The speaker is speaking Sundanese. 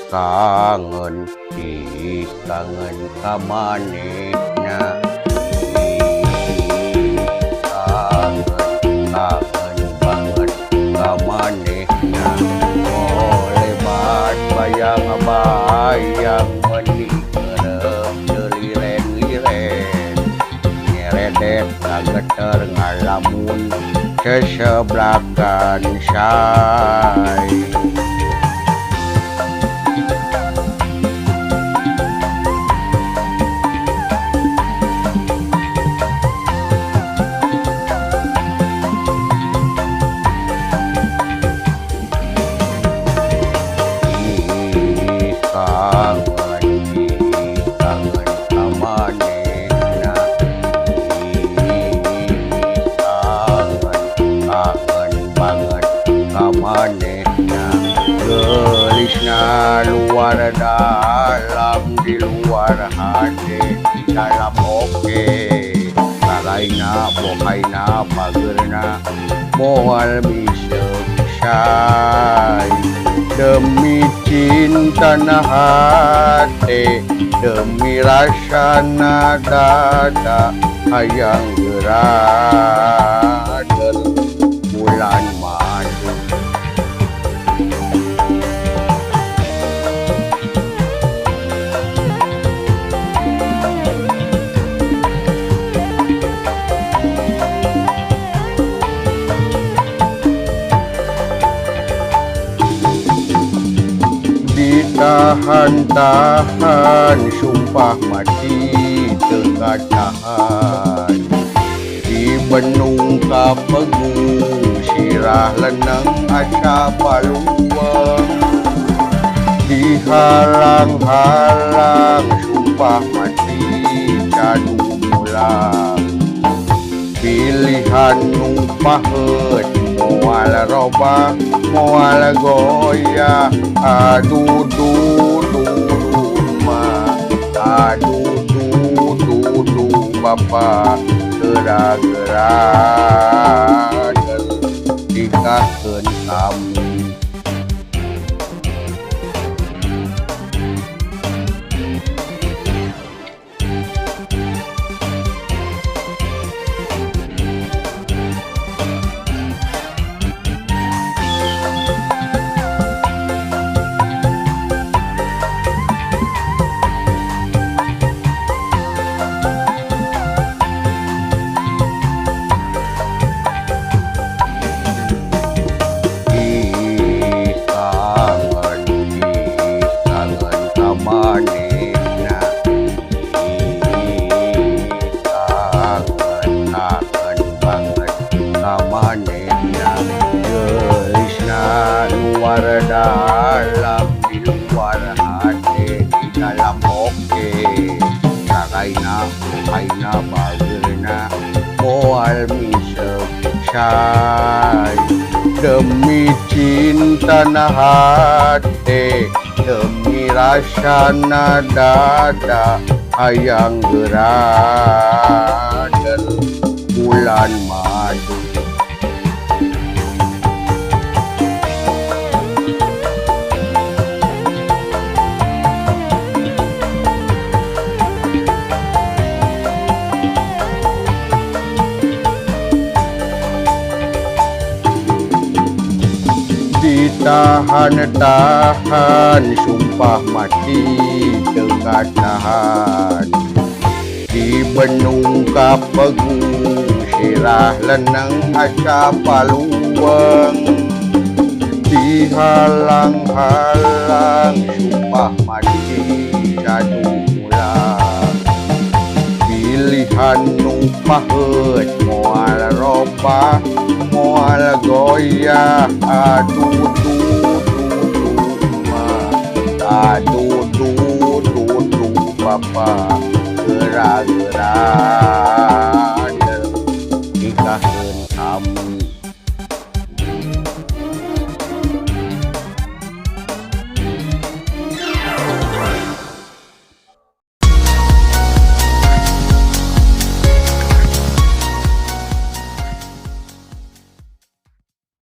kangen kangen kamanehna kangen banget kamanehna lebat bayang-bayang meuni keureup liren-liren nyeredet ngageter ngalamun seseblakan say manehna gelisna luar dalam di luar hati di dalam oke lalaina bohaina pagerna moal miseup say demi cinta na hati demi rasana dada hayang gerader bulan madu ditahan-tahan sumpah mati teu tahan dibenung ka pegung sirah leneng asa paluang dihalang-halang sumpah mati kanu mulang pilihan nu paheut moal robah moal goyah aduh Bapak gerak-gerak nikahkeun kami luar dalam di luar hati di dalam oke lalaina bohaina pagerna moal miseup say demi cinta na hati demi rasana dada hayang gerader bulan madu ditahan-tahan sumpah mati teu tahan dibenung ka pegung sirah leneng asa paluang dihalang-halang sumpah mati sadu mulang pilihan nu paheut moal robah moal goyah aduh Bapak gerak-gerak